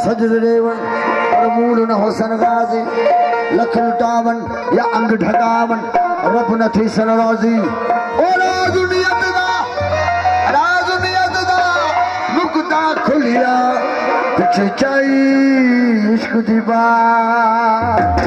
सजद Raven और मूल न हुसन गाजी लख लुटावन या अंग ढकावन रब न थी सन राजी ओ राज नियत दा मुक्ता खुलिया पिछे चाई इश्क दी बात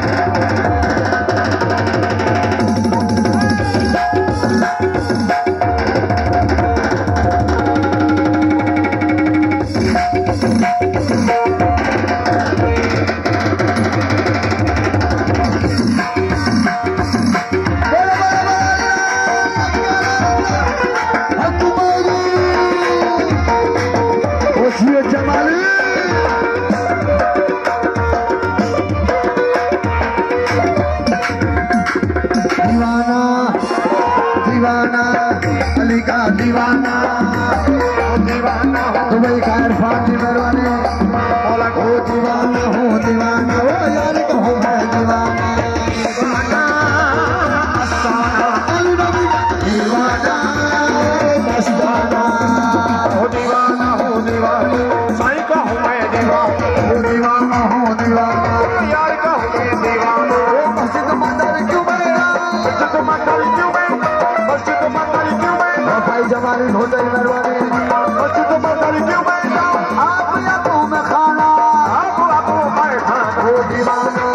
दीवाना दीवाना दुबई का इरफान जी मेहरबानी मौला को दीवाना हो दीवाना वो यार तो हूँ मैं दीवाना दीवाना मस्ताना हो दीवाना साईं का हूँ मैं दीवाना हो दीवाना यार का हूँ मैं दीवाना वो मस्जिद मंदिर क्यों मेरा मस्जिद मंदिर क्यों मैं मस्जिद मंदिर क्यों भाई जमानी होटल मेहरबानी बच्चों को बदल क्यों बैठा आप या तू मैं खाना आप मैं खाना हो दीवाना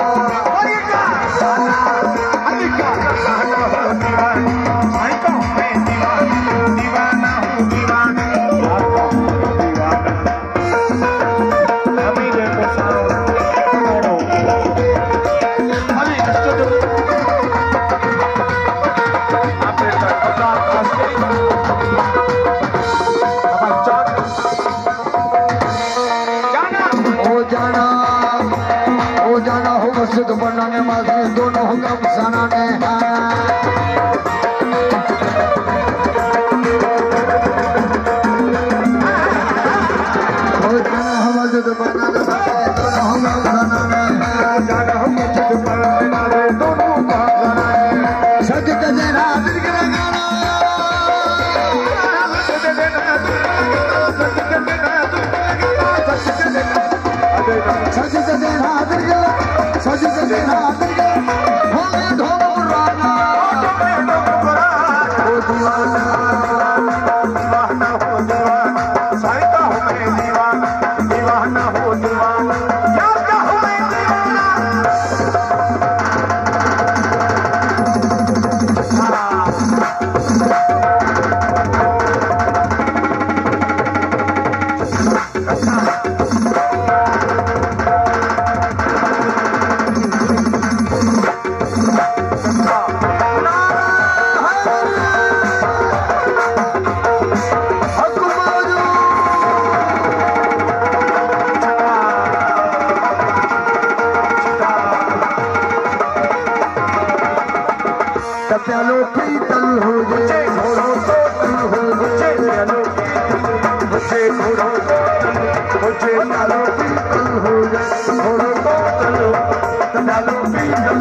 मस्जिद बनाने वाले दोनों हुक्म सनाने मस्जिद बनाने वाले दोनों हुक्म सनाने दोनों सच के देना दिल के लगाना सच के देना दिल के सजद देना दिल होंगे ढोराना ओ दीवाना दीवाना हो दीवाना साईं का हूँ मैं दीवाना दीवाना हो दीवाना यार का हूँ मैं दीवाना प्यालो पीतल हो गए घोड़ों को तल हो गए प्यालो मुझे घोड़ों को तल मुझे प्यालो पीतल हो गए घोड़ों को तल प्यालो पीतल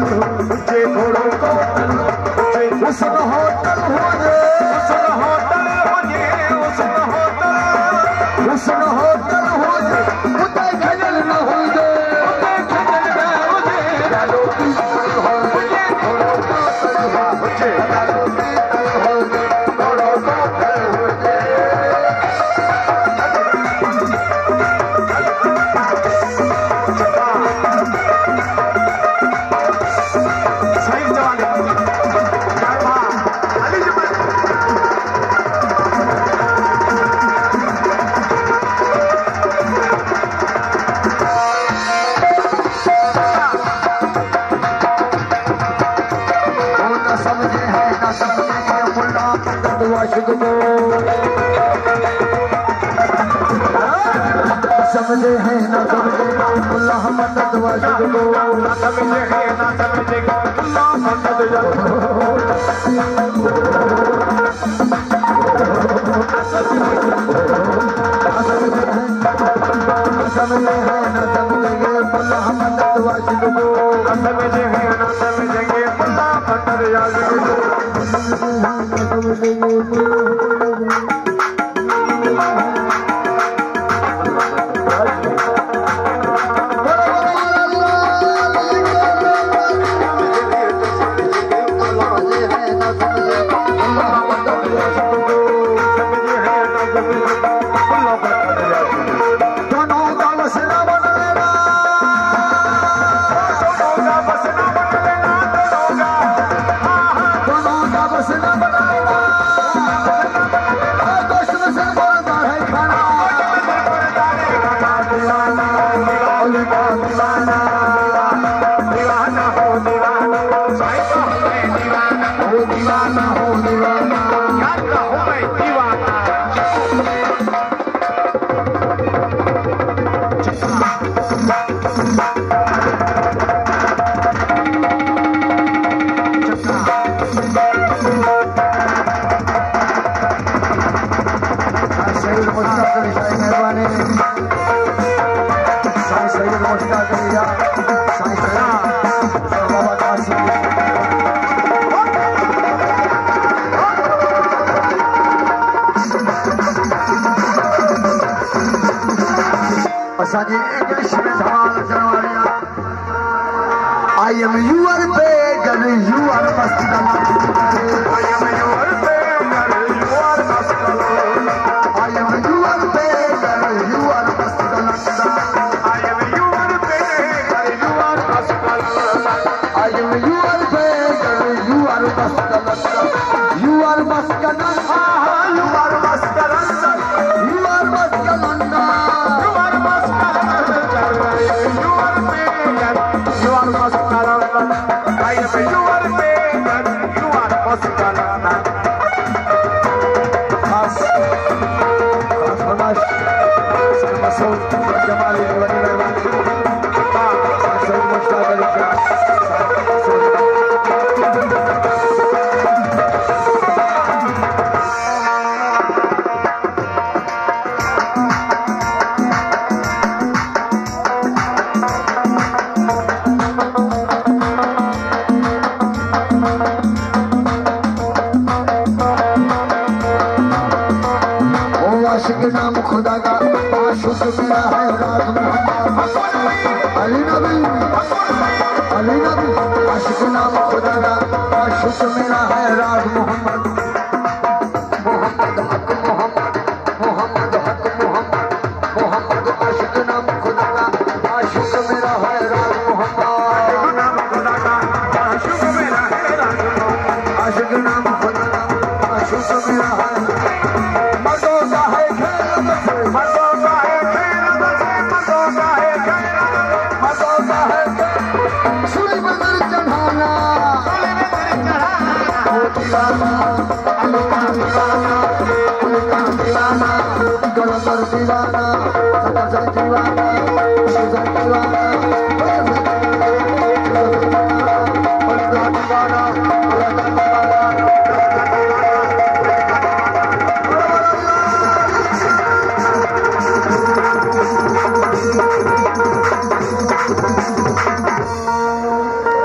मुझे घोड़ों को तल मुझे उसन होटल हो गए उसन होटल हो गए उसन होटल हो गए उते खजल न हो गए उते खजल न हो गए प्यालो पीतल हो गए घोड़ों को तल मुझे प्यालो पीतल हो गए घोड़ों को तल मुझे सही जवान समझे हैं ना समझे अल्लाह मदद वाजिब को ना समझे हैं ना समझे अल्लाह मदद समझे हैं ना समझे अल्लाह मदद वाजिब को समझे हैं ना समझे अल्लाह मदद वाजिब को दीवाना इंग्लिश में सवाल करवाया I am your beggar you are master I am your beggar you are master I am your beggar you are master I am your beggar you are master I am your beggar you are master you are master you are master you are master नाम खुदा का आशुक मेरा है राज मोहम्मद अली नबी आशिक नाम खुदा का आशुक मेरा है राज मोहम्मद मोहम्मद हक मोहम्मद मोहम्मद हक मोहम्मद मोहम्मद आशिक नाम खुदा का आशुक मेरा है राज मोहम्मद नाम खुदा का आशुक मेरा है राज मोहम्मद आशिक नाम खुदा का आशुक मेरा है मर्दों का है सुनी बदल चढ़ाना दीवाना दीवाना दीवाना